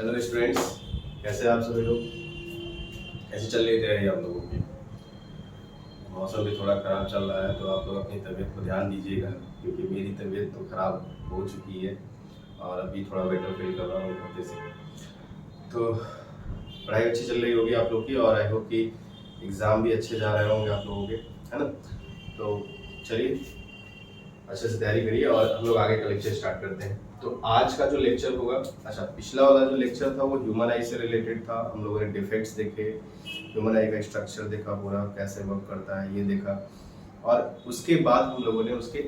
Hello students, कैसे हैं आप सभी लोग? कैसे चल रही तैयारी आप लोगों की? मौसम भी थोड़ा ख़राब चल रहा है तो आप लोग अपनी तबीयत को ध्यान दीजिएगा, क्योंकि मेरी तबीयत तो ख़राब हो चुकी है और अभी थोड़ा बेटर फील कर रहा हूँ एक हफ्ते से। तो पढ़ाई अच्छी चल रही होगी आप लोग की और आई होप कि एग्ज़ाम भी अच्छे जा रहे होंगे आप लोगों के, है ना? तो चलिए अच्छे से तैयारी करिए और हम लोग आगे का लेक्चर स्टार्ट करते हैं। तो आज का जो लेक्चर होगा, अच्छा पिछला वाला जो लेक्चर था वो ह्यूमन आई से रिलेटेड था। हम लोगों ने डिफेक्ट्स देखे, ह्यूमन आई का स्ट्रक्चर देखा, पूरा कैसे वर्क करता है ये देखा, और उसके बाद हम लोगों ने उसके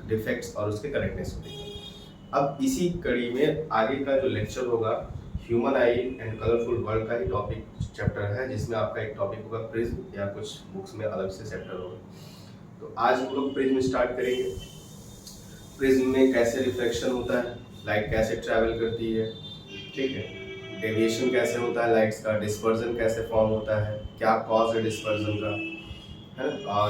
डिफेक्ट्स और उसके करेक्टनेस को देखा। अब इसी कड़ी में आगे का जो लेक्चर होगा human I and colourful world का ही टॉपिक चैप्टर है, जिसमें आपका एक टॉपिक होगा प्रिज्म, या कुछ बुक्स में अलग से चैप्टर होगा। तो आज हम लोग प्रिज्म स्टार्ट करेंगे। प्रिज्म में कैसे रिफ्लेक्शन होता है, लाइट कैसे ट्रैवल करती है, ठीक है, डेविएशन कैसे होता है लाइट्स का, डिस्पर्जन कैसे फॉर्म होता है, क्या कॉज है डिस्पर्जन का, है ना, और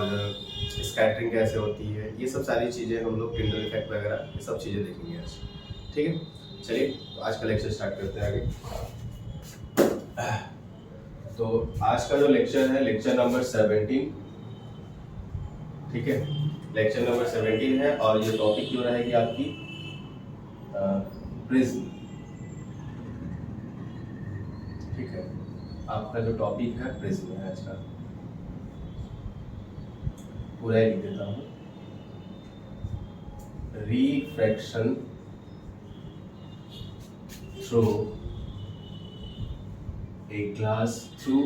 स्कैटरिंग कैसे होती है, ये सब सारी चीज़ें हम लोग टिंडल इफेक्ट वगैरह ये सब चीज़ें देखेंगे आज। ठीक है, चलिए तो आज का लेक्चर स्टार्ट करते हैं आगे। तो आज का जो लेक्चर है लेक्चर नंबर 17, ठीक है, लेक्चर नंबर 17 है और ये टॉपिक क्यों रहेगी आपकी प्रिज्म। ठीक है, आपका जो टॉपिक है प्रिज्म है आज का, पूरा ही लिख देता हूँ। Refraction through a glass through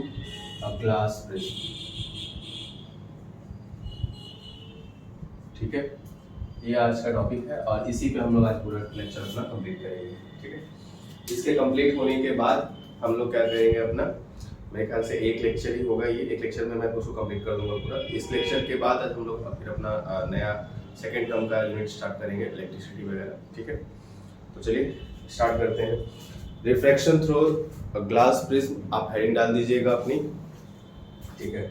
a glass prism. ठीक है, ये आज का टॉपिक है और इसी पे हम लोग आज पूरा लेक्चर अपना कंप्लीट करेंगे। ठीक है, इसके कंप्लीट होने के बाद हम लोग क्या करेंगे अपना, मेरे ख्याल से एक लेक्चर ही होगा ये, एक लेक्चर में मैं उसको कंप्लीट कर दूंगा पूरा। इस लेक्चर के बाद हम लोग फिर अपना नया सेकेंड टर्म का यूनिट स्टार्ट करेंगे, इलेक्ट्रिसिटी वगैरह। ठीक है, तो चलिए स्टार्ट करते हैं। रिफ्रैक्शन थ्रू ग्लास प्रिज्म, आप हेडिंग डाल दीजिएगा अपनी। ठीक है,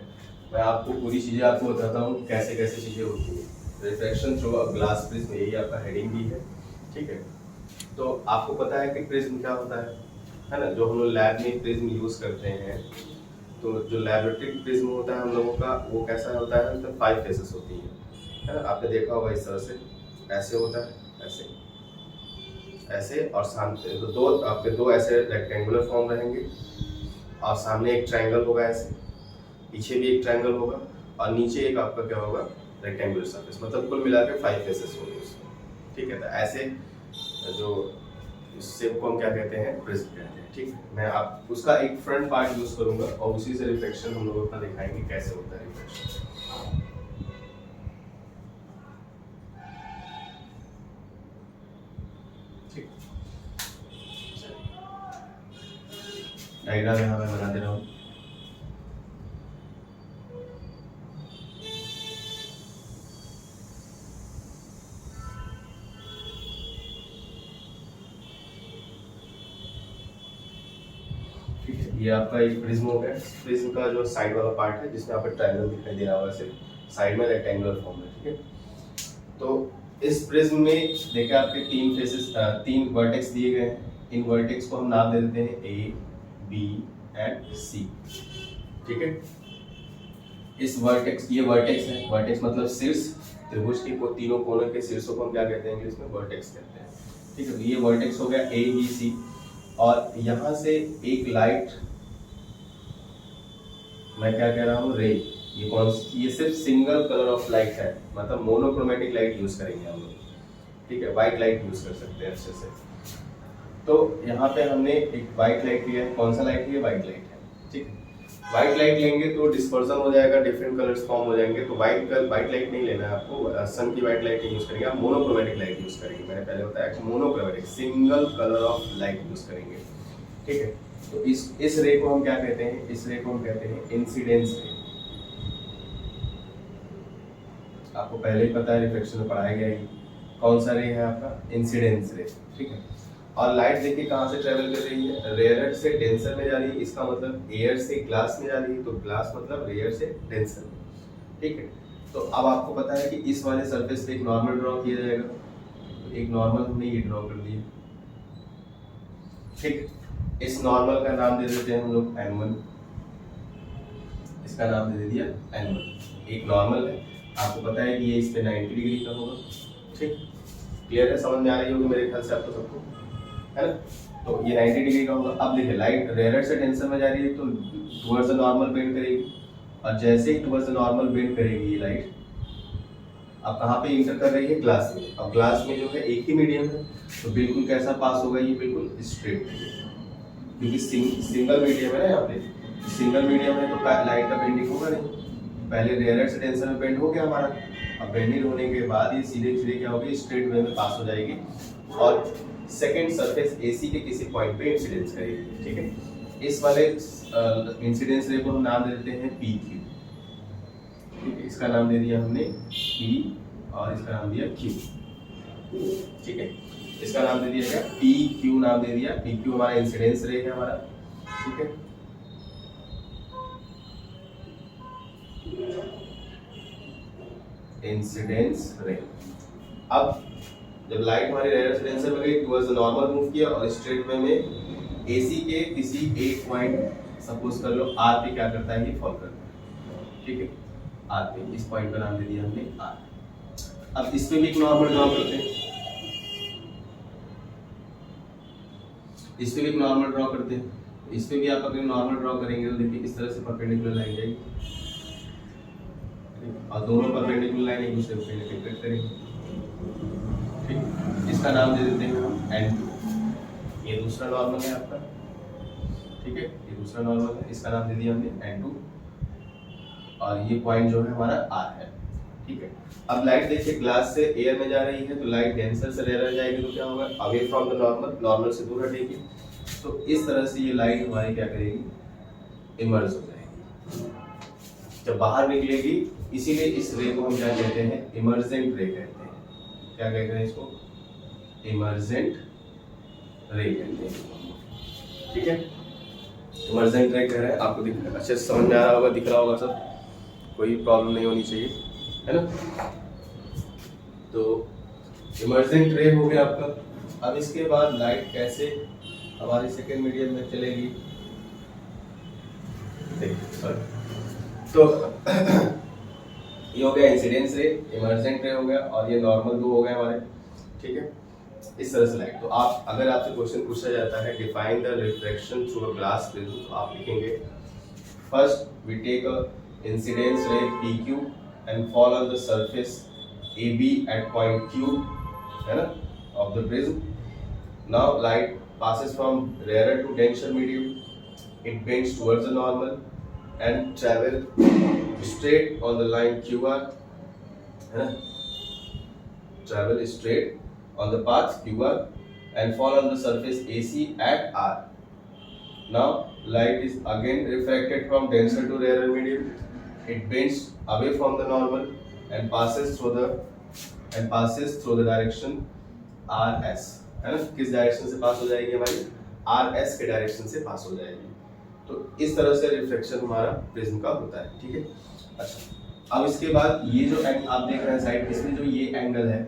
मैं आपको पूरी चीज़ें आपको बताता हूँ कैसे कैसे चीज़ें होती हैं। Refraction through a glass prism, यही आपका हेडिंग भी है। ठीक है, तो आपको पता है कि प्रिज्म क्या होता है ना, जो हम लोग लैब में प्रिज्म यूज़ करते हैं। तो जो लैबोरेटरी प्रिज्म होता है हम लोगों का, वो कैसा होता है, मतलब 5 फेसेस होती है ना, आपने देखा होगा इस तरह से, ऐसे होता है, ऐसे ऐसे, और सामने तो दो आपके दो ऐसे रेक्टेंगुलर फॉर्म रहेंगे और सामने एक ट्रायंगल होगा ऐसे, पीछे भी एक ट्रायंगल होगा और नीचे एक आपका क्या होगा, रेक्टेंगुलर सरफेस, मतलब कुल मिला के 5 फेसेस होंगे उसमें। ठीक है, तो ऐसे जो इससे को हम क्या कहते हैं, प्रिज्म कहते हैं। ठीक है, मैं आप उसका एक फ्रंट पार्ट यूज करूंगा और उसी से रिफ्लेक्शन हम लोग अपना दिखाएंगे कैसे होता है रिफ्लेक्शन। ठीक, डायग्राम यहाँ मैं बना दे रहा हूँ। ये आपका एक प्रिज्म हो गया। प्रिज्म का जो साइड वाला पार्ट है जिसमें आपको ट्रायंगल दिखाई दे रहा होगा, सिर्फ साइड में रेक्टेंगुलर फॉर्म है। ठीक है, तो इस प्रिज्म में देखिए आपके 3 फेसेस, 3 वर्टेक्स दिए गए हैं। इन वर्टेक्स को हम नाम दे देते हैं ए, बी एंड सी। ठीक है, इस वर्टेक्स, ये वर्टेक्स है, वर्टेक्स मतलब शीर्ष, त्रिभुज के तीनों कोनों के शीर्षों को हम क्या कहते हैं इंग्लिश में, वर्टेक्स कहते हैं। ठीक है, तो ये वर्टेक्स हो गया ए बी सी, और यहाँ से एक लाइट, मैं क्या कह रहा हूँ, रे, ये कौन सी, ये सिर्फ सिंगल कलर ऑफ लाइट है, मतलब मोनोक्रोमेटिक लाइट यूज करेंगे हम लोग। ठीक है, व्हाइट लाइट यूज कर सकते हैं अच्छे से। तो यहाँ पे हमने एक व्हाइट लाइट लिया है, कौन सा लाइट लिया, व्हाइट लाइट है। ठीक है, व्हाइट लाइट लेंगे तो डिस्पर्जन हो जाएगा, डिफरेंट कलर्स फॉर्म हो जाएंगे। तो व्हाइट लाइट नहीं लेना है आपको, सन की व्हाइट लाइट नहीं यूज करेंगे, आप मोनोक्रोमेटिक लाइट यूज करेंगे। मैंने पहले बताया कि monochromatic, single colour of light use करेंगे। ठीक है, तो इस रे को हम क्या कहते हैं, इस रे को हम कहते हैं इंसिडेंस रे। आपको पहले ही पता है, रिफ्लेक्शन में पढ़ाया गया है, कौन सा रे है आपका, इंसिडेंस रे। ठीक है, और लाइट देखिए कहाँ से ट्रेवल कर रही है, रेयर से डेंसर में जा रही है। इसका मतलब एयर से ग्लास में जा रही है, तो ग्लास मतलब रेयर से डेंसर में। ठीक है, तो अब आपको पता है कि इस वाले सरफेस पे एक नॉर्मल ड्रॉ किया जाएगा, तो एक नॉर्मल हमने ये ड्रॉ कर दिया। ठीक, इस नॉर्मल का नाम दे देते हैं हम लोग N1, इसका नाम दे दिया N1। एक नॉर्मल है, आपको पता है कि ये इस पे 90 डिग्री का होगा। ठीक, क्लियर है, समझ में आ रही होगी मेरे ख्याल से आपको सबको, है ना। तो ये 90 डिग्री का होगा। अब देखिए लाइट रेयर से डेंसर में जा रही है तो टुवर्ड्स द नॉर्मल बेंड करेगी, और जैसे ही टुवर्ड्स द नॉर्मल बेंड करेगी ये लाइट, अब कहाँ पे इंटर कर रही है, ग्लास में। अब ग्लास में जो है एक ही मीडियम है, तो बिल्कुल कैसा पास होगा, ये बिल्कुल स्ट्रेट, क्योंकि सिंगल मीडियम है ना यहाँ पे। सिंगल मीडियम है तो लाइट का बेंडिंग होगा नहीं। पहले रेयर से डेंसर में बेंड हो गया हमारा, अब बेंडिंग होने के बाद ये सीधे सीधे क्या होगी, स्ट्रेट वे में पास हो जाएगी और सेकेंड सरफेस AC के किसी पॉइंट पे इंसिडेंस करेगी। ठीक है, इस वाले इंसिडेंस रे को हम नाम दे देते हैं PQ। ठीक है, इसका नाम दे दिया हमने P और इसका नाम दिया Q। ठीक है, इसका नाम दे दिया क्या, PQ नाम दे दिया। PQ हमारा इंसिडेंस रे है हमारा। ठीक है, इंसिडेंस रे। अब जब लाइट हमारी रेयर से डेंसर में गई, टुवर्ड्स द नॉर्मल मूव किया और स्ट्रेट वे में AC के किसी एक पॉइंट, सपोज कर लो R पे क्या करता है, ये फॉल करता है। ठीक है, R पे, इस पॉइंट का नाम दे दिया हमने R। अब इस पे भी एक नॉर्मल ड्रॉ करते हैं, इस पे भी एक नॉर्मल ड्रॉ करते हैं। इस पे भी आप अगर नॉर्मल ड्रॉ करेंगे तो देखिए इस तरह से परपेंडिकुलर लाइन जाएगी और दोनों परपेंडिकुलर लाइन एक दूसरे को कट करेंगे। ठीक, इसका नाम दे देते हैं हम N2। ये दूसरा नॉर्मल है आपका। ठीक है, ये दूसरा नॉर्मल है, इसका नाम दे दिया हमने N2 और ये पॉइंट जो है हमारा R है। ठीक है, अब लाइट देखिए ग्लास से एयर में जा रही है, तो लाइट डेंसर से रेयर जाएगी तो क्या होगा, away from the normal, normal से दूर हटेगी। तो इस तरह से ये लाइट हमारी क्या करेगी, इमर्ज हो जाएगी जब बाहर निकलेगी। इसीलिए इस रे को हम क्या कहते हैं, इमर्जेंट रे कहते हैं। क्या कहते हैं इसको, इमर्जेंट रे कहते हैं। ठीक है, इमर्जेंट रे कह रहे हैं, आपको दिख अच्छे से समझ में आ रहा होगा, दिख रहा होगा सब, कोई प्रॉब्लम नहीं होनी चाहिए, है ना। तो इमर्जेंट रे हो गया आपका। अब इसके बाद लाइट कैसे हमारी सेकेंड मीडियम में चलेगी, तो ये हो गया इंसिडेंस रे, इमर्जेंट रे हो गया और ये नॉर्मल दो हो गए हमारे। ठीक है, इस तरह से लाइट। तो आप अगर आपसे क्वेश्चन पूछा जाता है define the reflection through a glass prism, तो आप लिखेंगे first we take a incidence ray PQ and fall on the surface AB at point Q, है ना, of the prism. Now light passes from rarer to denser medium. It bends towards the normal and travel straight on the line QR, है ना, travel straight on the path QR and fall on the surface AC at R. Now light is again refracted from denser to rarer medium. It bends away from the normal and passes through the direction RS, है ना। किस direction से पास हो जाएगी हमारी, RS के direction से पास हो जाएगी। तो इस तरह से रिफ्लेक्शन हमारा प्रिज्म का होता है। ठीक है, अच्छा अब इसके बाद ये जो आप देख रहे हैं साइड, इसमें जो ये एंगल है,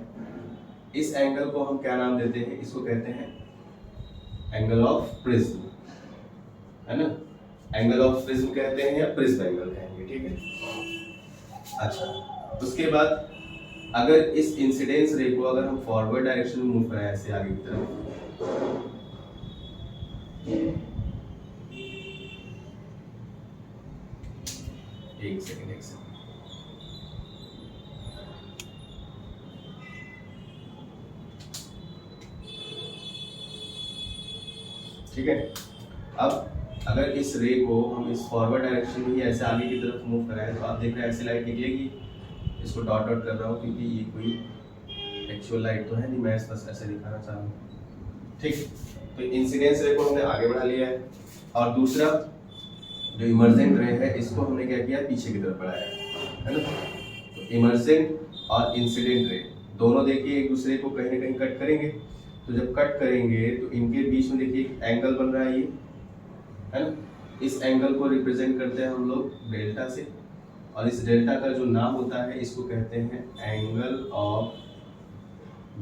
इस एंगल को हम क्या नाम देते हैं, इसको कहते हैं एंगल ऑफ प्रिज्म, है ना। एंगल ऑफ प्रिज्म कहते हैं या प्रिज्म एंगल कहेंगे। ठीक है, अच्छा उसके बाद अगर इस इंसिडेंस रे को अगर हम फॉरवर्ड डायरेक्शन में मूव करें, ऐसे आगे की तरफ, एक सेकंड ठीक है। अब अगर इस रे को हम इस फॉरवर्ड डायरेक्शन में ही ऐसे आगे की तरफ मूव कराएं, तो आप देख रहे हैं ऐसे लाइट निकलेगी। इसको डॉट डॉट कर रहा हूँ क्योंकि ये कोई एक्चुअल लाइट तो है नहीं, मैं बस ऐसे दिखाना चाह रहा हूँ। ठीक, तो इंसिडेंस रे को हमने आगे बढ़ा लिया है और दूसरा जो इमर्जेंट रे है इसको हमने क्या किया, पीछे की तरफ बढ़ाया है ना। तो इमर्जेंट और इंसिडेंट रे दोनों देखिए एक दूसरे को कहीं ना कहीं कट करेंगे। तो जब कट करेंगे तो इनके बीच में देखिए एंगल बन रहा है, ये है ना। इस एंगल को रिप्रेजेंट करते हैं हम लोग डेल्टा से, और इस डेल्टा का जो नाम होता है इसको कहते हैं एंगल ऑफ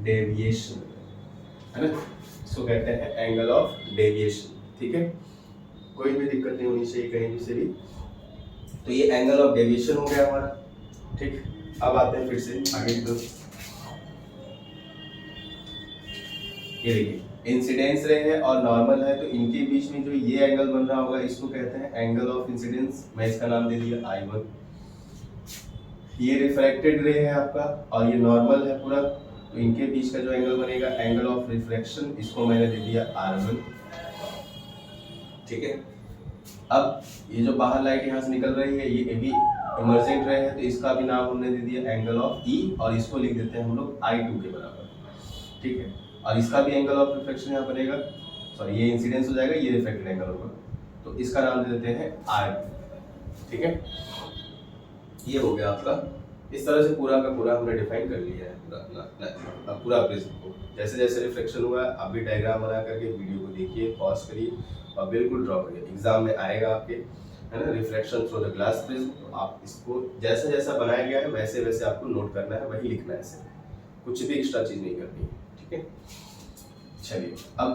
डेविएशन, है ना। इसको कहते हैं एंगल ऑफ डेविएशन। ठीक है, कोई भी दिक्कत नहीं होनी चाहिए कहीं भी से भी। तो ये एंगल ऑफ डेविएशन हो गया हमारा। ठीक, अब आते हैं फिर से आगे की तरफ। ये देखिए इंसिडेंस रे है और नॉर्मल है, तो इनके बीच में जो ये एंगल बन रहा होगा इसको कहते हैं एंगल ऑफ इंसिडेंस। मैं इसका नाम दे दिया I1। ये रिफ्रैक्टेड रे है आपका और ये नॉर्मल है पूरा, तो इनके बीच का जो एंगल बनेगा एंगल ऑफ रिफ्लेक्शन, इसको मैंने दे दिया R1। ठीक है, अब ये जो बाहर लाइट यहाँ से निकल रही है ये भी इमर्जेंट रे है, तो इसका भी नाम हमने दे दिया एंगल ऑफ E और इसको लिख देते हैं हम लोग I2 के बराबर। ठीक है, और इसका भी एंगल ऑफ रिफ्लेक्शन यहाँ बनेगा, सॉरी ये इंसिडेंस हो जाएगा, ये रिफ्लेक्टेड एंगल होगा, तो इसका नाम दे देते हैं R2। ठीक है, ये हो गया आपका। इस तरह से पूरा का पूरा हमने डिफाइन कर लिया है पूरा प्रिज्म को। जैसे जैसे रिफ्लेक्शन हुआ आप भी डायग्राम बना करके वीडियो को देखिए, पॉज करिए और बिल्कुल ड्रॉ करिए। एग्जाम में आएगा आपके, है ना, reflection through the glass prism, तो आप इसको जैसा जैसा बनाया गया है वैसे वैसे आपको नोट करना है, वही लिखना है, ऐसे कुछ भी एक्स्ट्रा चीज नहीं करनी है। ठीक है, चलिए अब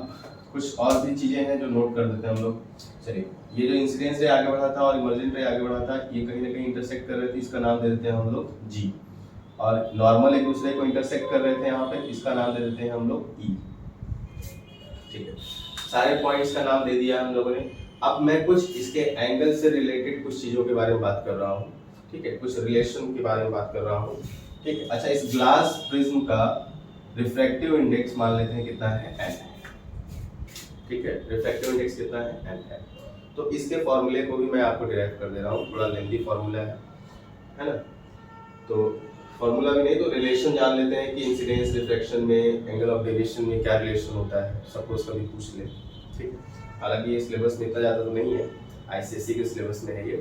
कुछ और भी चीजें हैं जो नोट कर देते हैं हम लोग। चलिए, ये जो इंसिडेंस रे आगे बढ़ा था और इमर्जेंट रे आगे बढ़ा था, ये कहीं ना कहीं इंटरसेक्ट कर रहे थे, इसका नाम दे देते हैं हम लोग G। और नॉर्मल एक दूसरे को इंटरसेक्ट कर रहे थे यहाँ पे, इसका नाम दे देते हैं हम लोग E। ठीक है, सारे पॉइंट्स का नाम दे दिया हम लोगों ने। अब मैं कुछ इसके एंगल से रिलेटेड कुछ चीजों के बारे में बात कर रहा हूँ। ठीक है, कुछ रिलेशन के बारे में बात कर रहा हूँ। ठीक है, अच्छा, इस ग्लास प्रिज्म का रिफ्रैक्टिव इंडेक्स मान लेते हैं कितना है, n है। ठीक है, रिफ्रैक्टिव इंडेक्स कितना है, n है। तो इसके फॉर्मूले को भी मैं आपको डिराइव कर दे रहा हूँ, थोड़ा लेंथी फॉर्मूला है ना। तो फॉर्मूला भी नहीं तो रिलेशन जान लेते हैं कि इंसिडेंस रिफ्लेक्शन में एंगल ऑफ डेविएशन में क्या रिलेशन होता है, सपोज कभी पूछ ले। ठीक है, हालांकि ये सिलेबस में इतना ज़्यादा तो नहीं है, ICSE के सिलेबस में है ये,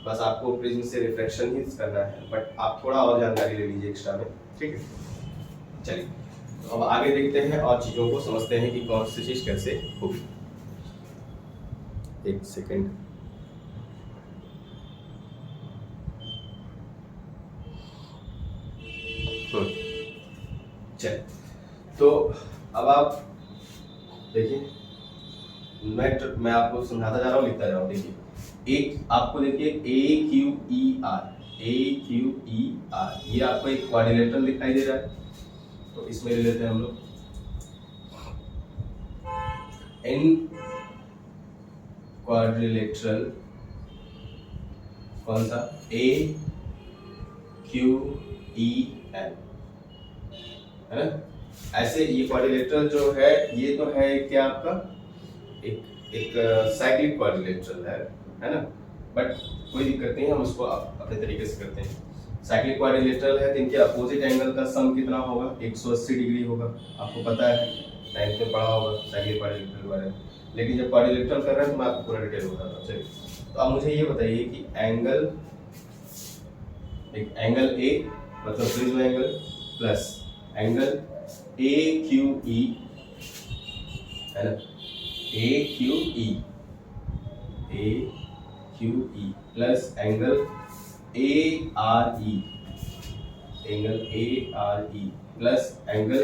बस आपको प्रिज्म से रिफ्लेक्शन ही करना है, बट आप थोड़ा और जानकारी ले लीजिए एक्स्ट्रा में। ठीक है, चलिए तो अब आगे देखते हैं और चीज़ों को समझते हैं कि कौन सी चीज़ कैसे होगी। एक सेकेंड, चलिए तो अब आप देखिए, मैं आपको समझाता जा रहा हूँ, लिखता जा रहा हूँ। देखिए एक आपको देखिए AQER, ये आपको एक क्वाड्रिलेटरल दिखाई दे रहा है, तो इसमें ले लेते हैं हम लोग N क्वाड्रिलेटरल, कौन सा, AQEN, है ना। ऐसे ये क्वाड्रिलेटरल जो है ये तो है क्या आपका एक साइक्लिक क्वाड्रिलेटरल है ना, बट कोई दिक्कत नहीं, हम उसको अपने तरीके से करते हैं। साइक्लिक क्वाड्रिलेटरल है तो इनके अपोजिट एंगल का सम कितना होगा, 180 डिग्री होगा। आपको पता है, 9th में पढ़ा होगा साइक्लिक क्वाड्रिलेटरल के बारे में, लेकिन जब क्वाड्रिलेटरल कर रहे हैं तो मैं आपको पूरा डिटेल बताता हूँ। चलिए, तो अब मुझे ये बताइए कि एंगल A मतलब prism angle plus angle AQE, है ना, AQE plus angle ARE, plus angle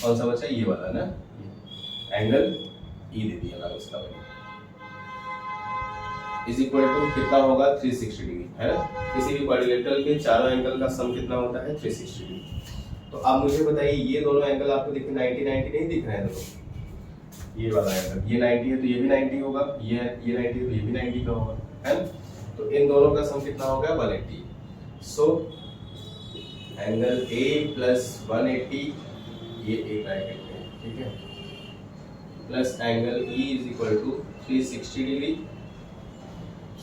कौन सा बचा, ये वाला ना, एंगल E दे दिया मैंने इसका वैल्यू, इज इक्वल टू कितना होगा, 360 डिग्री, है ना। किसी भी क्वाड्रिलेटरल के चारों एंगल का सम कितना होता है, 360 डिग्री। तो आप मुझे बताइए, ये दोनों एंगल आपको दिख 90 नहीं दिख रहे हैं दोनों, ये वाला एंगल ये 90 है तो ये भी 90 होगा, ये 90 है तो ये भी 90 का होगा, है। तो इन दोनों का सम कितना हो गया, 180। सो एंगल A प्लस 180, ये एक ब्रैकेट में, ठीक है, plus angle E is equal to 360 degree.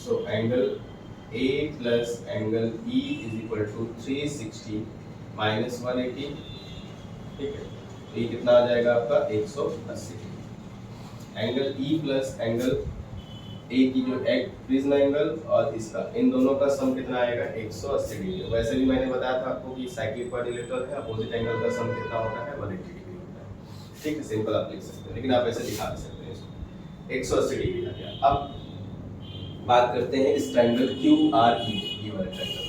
So angle A plus angle E is equal to 360 minus 180, ठीक है, तो ये कितना आ जाएगा आपका 180 degree. Angle E plus angle A की जो एक प्रिज्म एंगल और इसका, इन दोनों का सम कितना आएगा, 180 डिग्री। वैसे भी मैंने बताया था आपको कि साइक्लिक क्वाड्रिलेटरल है, अपोजिट एंगल का सम कितना होता है, 180 डिग्री होता है। ठीक है, सिंपल आप लिख सकते हैं, लेकिन आप ऐसे दिखा भी सकते हैं इसको, 180 डिग्री आ गया। अब बात करते हैं इस ट्रायंगल QRE, ये वाले ट्रायंगल।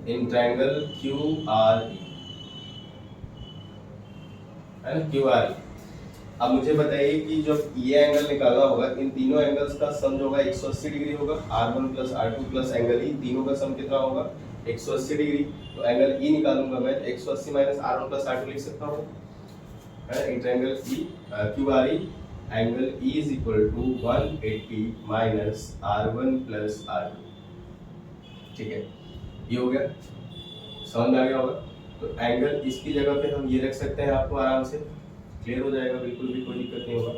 इन ट्रायंगल QRE, है ना, QRE, अब मुझे बताइए कि जब ये एंगल निकालना होगा, इन तीनों एंगल्स का सम जो होगा 180 डिग्री होगा। R1 plus R2 plus angle E, तीनों का सम कितना होगा 180 डिग्री। तो एंगल ई निकालूंगा मैं, 180 माइनस R1 प्लस R2 लिख सकता हूँ, है in triangle E Q R E, angle E is equal to 180 minus R1 plus R2। ठीक है, ये हो गया, समझ में आ गया होगा। तो एंगल इसकी जगह पे हम ये रख सकते हैं, आपको आराम से क्लियर हो जाएगा, बिल्कुल भी कोई दिक्कत नहीं होगा।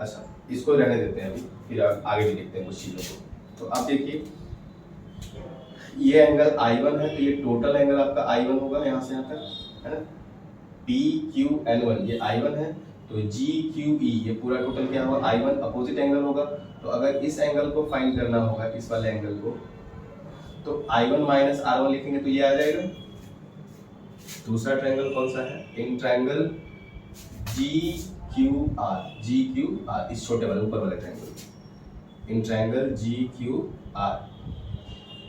अच्छा, इसको रहने देते हैं अभी, फिर आगे भी देखते हैं कुछ चीज़ों को। तो आप देखिए ये एंगल I1 है, तो ये टोटल एंगल आपका I1 होगा यहाँ से यहाँ तक, है ना। PQN1 ये I1 है, तो GQE ये पूरा टोटल क्या होगा I1, अपोजिट एंगल होगा। तो अगर इस एंगल को फाइंड करना होगा, इस वाले एंगल को, तो I1 माइनस R1 लिखेंगे तो ये आ जाएगा। दूसरा ट्रायंगल कौन सा है, इन ट्रायंगल GQR, इस छोटे वाले ऊपर वाले ट्रायंगल, इन ट्रायंगल GQR।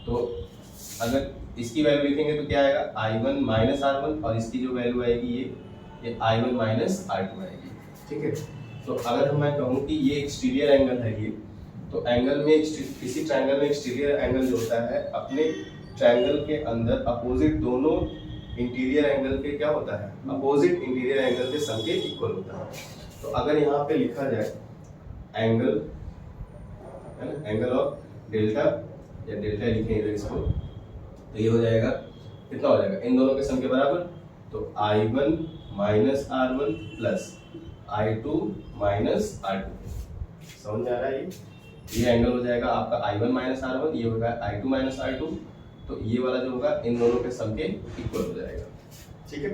तो अगर इसकी वैल्यू लिखेंगे तो क्या आएगा I1 माइनस R1, और इसकी जो वैल्यू आएगी ये I1 माइनस R2 आएगी। ठीक है, तो अगर मैं कहूँ कि ये एक्सटीरियर एंगल है ये, तो एंगल में किसी ट्रायंगल में एक्सटीरियर एंगल जो होता है अपने ट्रायंगल के अंदर अपोजिट दोनों इंटीरियर एंगल के क्या होता है, अपोजिट इंटीरियर एंगल के सम के इक्वल होता है। तो अगर यहाँ पे लिखा जाए एंगल, है ना, एंगल ऑफ डेल्टा, या डेल्टा लिखें इधर इसको, तो ये हो जाएगा कितना हो जाएगा इन दोनों के सम के बराबर। तो I1 minus R1 plus I2 minus R2। समझ में आ रहा है ये एंगल हो जाएगा आपका I1 माइनस R1, ये होगा I2 माइनस R2। तो ये वाला जो होगा इन दोनों के सम के इक्वल हो जाएगा। ठीक है,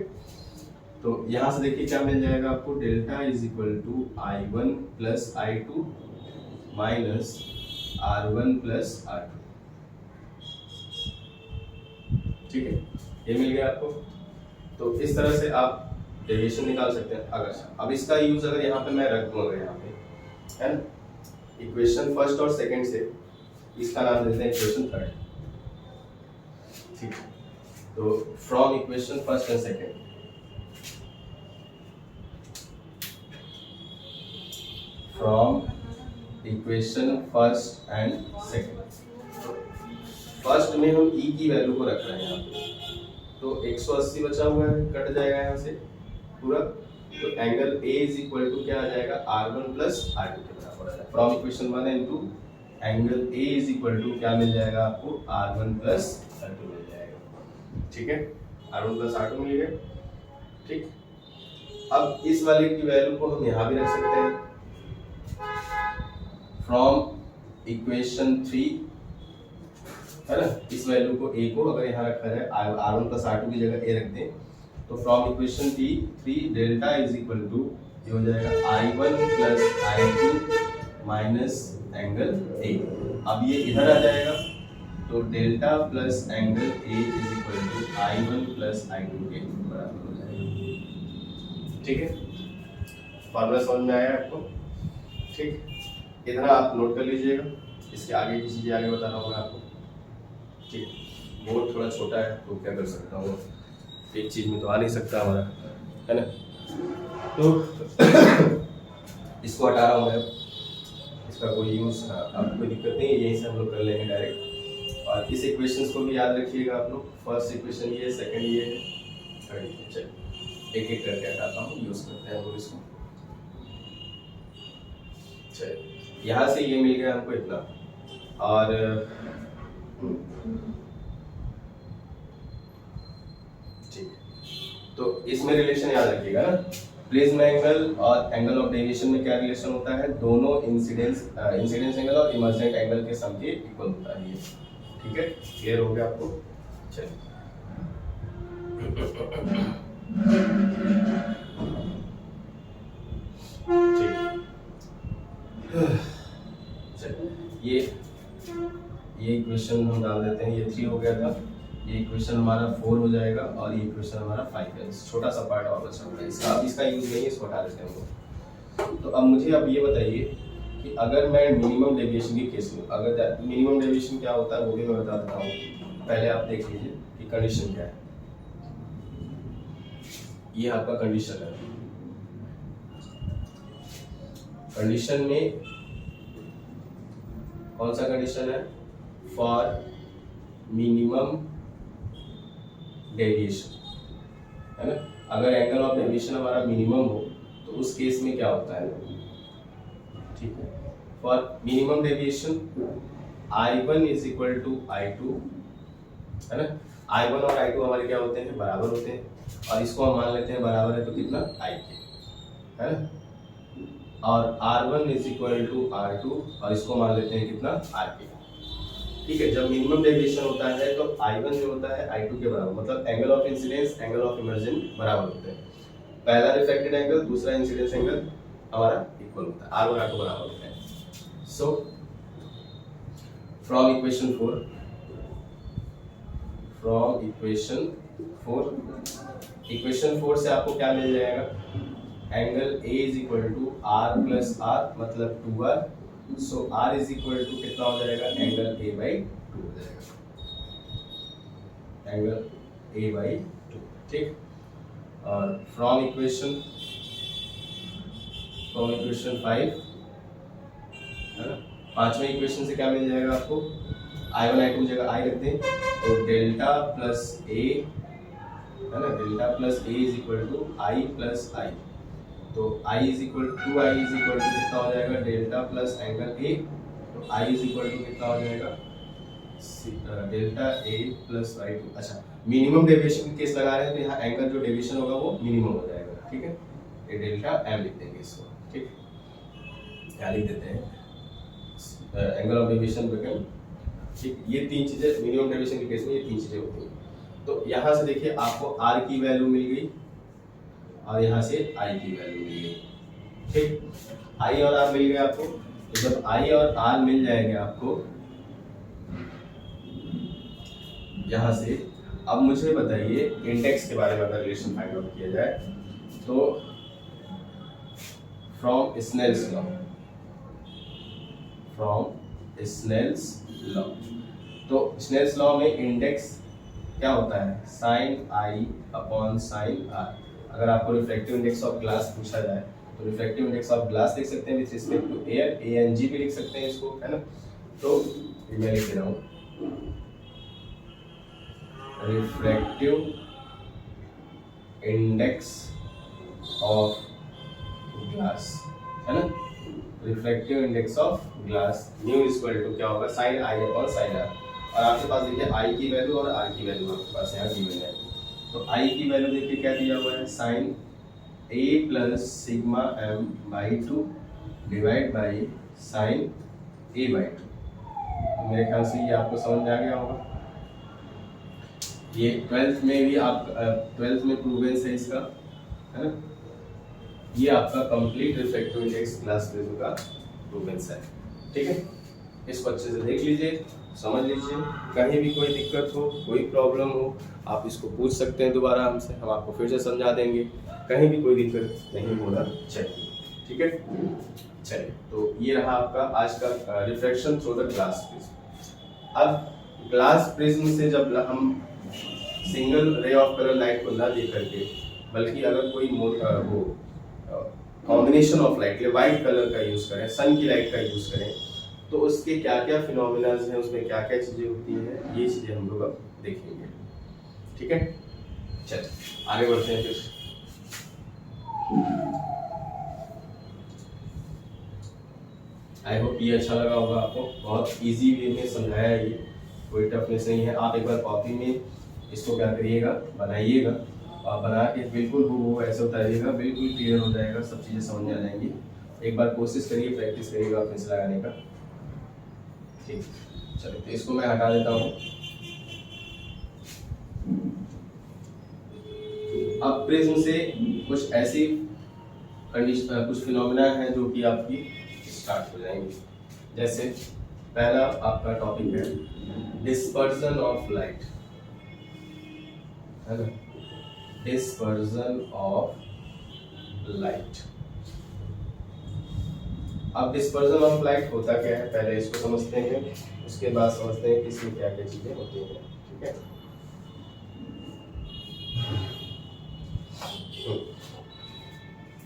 तो यहाँ से देखिए क्या मिल जाएगा आपको, delta is equal to I1 plus I2 minus R1 plus R2। ठीक है, ये मिल गया आपको। तो इस तरह से आप डेविएशन निकाल सकते हैं। अगर अब इसका यूज अगर यहाँ पे मैं रख दूंगा, यहाँ पे है ना, इक्वेशन फर्स्ट और सेकंड से, इसका नाम देते हैं इक्वेशन थर्ड। ठीक है, तो from equation first and second, from equation first and second, first में हम ई की वैल्यू को रख रहे हैं यहाँ पे, तो 180 बचा हुआ है, कट जाएगा यहाँ से पूरा। तो angle A is equal to क्या आ जाएगा R1 प्लस R2 के बराबर आ जाएगा। From equation 1 into angle A is equal to क्या मिल जाएगा आपको R1 प्लस R2 मिल जाएगा। ठीक है, R1 प्लस R2 मिल गया। ठीक, अब इस वाले की वैल्यू को हम यहाँ भी रख सकते हैं, फ्रॉम इक्वेशन 3, है ना। इस वैल्यू को ए को अगर यहाँ रखा जाए, R1 प्लस R2 की जगह ए रख दें, तो from equation 3 delta is equal to ये हो जाएगा I1 plus I2 minus angle A. अब ये इधर आ जाएगा, तो delta plus angle A is equal to I1 plus I2 के बराबर हो जाएगा। ठीक है, फॉर्मूला समझ में आया आपको। ठीक, इधर आप नोट कर लीजिएगा, इसके आगे की चीज़ें आगे बताना होगा आपको। ठीक, बोर्ड थोड़ा छोटा है तो क्या कर सकता हूँ, एक चीज़ में तो आ नहीं सकता हमारा, है ना। तो इसको हटा रहा हूँ मैं, इसका कोई यूज़ आपको कोई दिक्कत नहीं है, यहीं से हम लोग कर लेंगे डायरेक्ट। और इस इक्वेशंस को भी याद रखिएगा आप लोग, फर्स्ट इक्वेशन ये है, सेकंड ये है, थर्ड ये। चलिए एक एक करके हटाता हूँ, यूज़ करते हैं हम लोग इसको। चलिए यहाँ से ये मिल गया हमको इतना, और ठीक, तो इसमें रिलेशन याद रखिएगा ना, प्रिज्म एंगल और एंगल ऑफ डेविएशन में क्या रिलेशन होता है, दोनों इंसिडेंस एंगल और इमर्जेंट एंगल के सम के इक्वल होता है ये। ठीक है, क्लियर हो गया आपको। चलिए चलिए ये इक्वेशन हम डाल देते हैं, ये 3 हो गया था, ये इक्वेशन हमारा 4 हो जाएगा, और ये इक्वेशन हमारा 5 है। छोटा सा पार्ट और बचा हुआ है, इसका यूज नहीं है, इसको हटा देते हैं हम लोग। तो अब मुझे अब ये बताइए कि अगर मैं मिनिमम डेविएशन की केस में, अगर मिनिमम डेविएशन क्या होता है वो भी मैं बता देता हूँ। पहले आप देख लीजिए कि कंडीशन क्या है। ये आपका कंडीशन है, कंडीशन में कौन सा कंडीशन है? फॉर मिनिमम डेविएशन, है ना। अगर एंगल ऑफ डेविएशन हमारा मिनिमम हो तो उस केस में क्या होता है, ठीक है। For minimum deviation I1 is equal to I2, है ना। I1 और I2 हमारे क्या होते हैं? बराबर होते हैं, और इसको हम मान लेते हैं बराबर है तो कितना? IK, है ना। और R1 is equal to R2 और इसको मान लेते हैं कितना? RK, ठीक है। जब मिनिमम डेविएशन होता है तो I1 जो होता है I2 के बराबर, मतलब angle of incidence angle of immersion बराबर होते हैं। पहला रिफ्लेक्टेड एंगल दूसरा इंसिडेंस एंगल हमारा इक्वल होता है, R1 R2 बराबर होता है। सो फ्रॉम इक्वेशन 4 से आपको क्या मिल जाएगा? Angle A is equal to R plus R मतलब 2R, so R is equal to कितना हो जाएगा? एंगल A बाई 2 हो जाएगा, एंगल A बाई 2, ठीक। और फ्रॉम इक्वेशन 5, है ना, पांचवें इक्वेशन से क्या मिल जाएगा आपको? I1 I2 की जगह I रख दें तो डेल्टा प्लस A, है ना, delta plus A is equal to I plus I, तो I इज इक्वल टू कितना हो जाएगा? डेल्टा प्लस एंगल A, तो I इज इक्वल टू कितना हो जाएगा? Delta A plus I2। अच्छा, मिनिमम डेविएशन केस लगा रहे हैं तो यहाँ एंगल जो डेविएशन होगा वो मिनिमम हो जाएगा, ठीक है। ये डेल्टा M लिख देंगे इसको, ठीक। क्या लिख देते हैं? एंगल ऑफ डेविएशन बिकम, ठीक। ये तीन चीजें मिनिमम डेविएशन के केस में ये तीन चीजें होती हैं। तो यहाँ से देखिए आपको R की वैल्यू मिल गई और यहाँ से I की वैल्यू मिल गई, ठीक। I और R मिल गए आपको, तो जब I और R मिल जाएंगे आपको यहाँ से, अब मुझे बताइए इंडेक्स के बारे में अगर रिलेशन फाइंड आउट किया जाए तो फ्रॉम स्नेल्स लॉ, तो स्नेल्स लॉ में इंडेक्स क्या होता है? Sine I upon sine R। अगर आपको रिफ्लेक्टिव इंडेक्स ऑफ ग्लास पूछा जाए तो रिफ्लेक्टिव इंडेक्स ऑफ ग्लास लिख सकते हैं with respect to air, ANG भी लिख सकते हैं इसको, है ना। तो मैं लिख रहा हूँ रिफ्लेक्टिव इंडेक्स ऑफ ग्लास, है ना। Reflective index of glass mu is equal to क्या होगा? Sine I upon sine R। और आपके पास देखिए I की वैल्यू और R की वैल्यू आपके पास यहाँ गिवन है, तो I की वैल्यू देखिए क्या दिया हुआ है? Sine A plus sigma M by 2 divide by sine A by 2। मेरे ख्याल से ये आपको समझ में आ गया होगा। ये 12th में भी आप 12th में प्रूवेंस है इसका, है ना। ये आपका complete reflective index glass prism का प्रूवेंस है, ठीक है। इसको अच्छे से देख लीजिए, समझ लीजिए, कहीं भी कोई दिक्कत हो, कोई प्रॉब्लम हो, आप इसको पूछ सकते हैं दोबारा हमसे, हम आपको फिर से समझा देंगे। कहीं भी कोई दिक्कत नहीं होना चाहिए, ठीक है। चलिए, तो ये रहा आपका आज का reflection through the glass prism. अब ग्लास प्रिज्म से जब हम single ray of colour light को ना देख करके, बल्कि अगर कोई वो combination of light, white colour का यूज करें, सन की लाइट का यूज करें, तो उसके क्या क्या फिनोमिना हैं, उसमें क्या क्या चीजें होती हैं, ये चीजें हम लोग अब देखेंगे, ठीक है। चलिए आगे बढ़ते हैं फिर। आई होप ये अच्छा लगा होगा आपको, बहुत इजी वे में समझाया है, ये कोई टफनेस नहीं है। आप एक बार कॉपी में इसको क्या करिएगा, बनाइएगा, और बना के बिल्कुल वो ऐसे उतारिएगा, बिल्कुल क्लियर हो जाएगा, सब चीज़ें समझ में आ जाएंगी। एक बार कोशिश करिए, प्रैक्टिस करिएगा पेंसिल लगाने का, ठीक। चलिए, तो इसको मैं हटा देता हूँ। अब प्रिज्म से कुछ ऐसी कंडीशन, कुछ फिनोमिना है जो कि आपकी स्टार्ट हो जाएंगे। जैसे पहला आपका टॉपिक है डिस्पर्जन ऑफ लाइट, है ना, डिस्पर्जन ऑफ लाइट। अब डिस्पर्जन ऑफ लाइट होता क्या है, पहले इसको समझते हैं, उसके बाद समझते हैं कि इसमें क्या क्या चीजें होती हैं, ठीक है।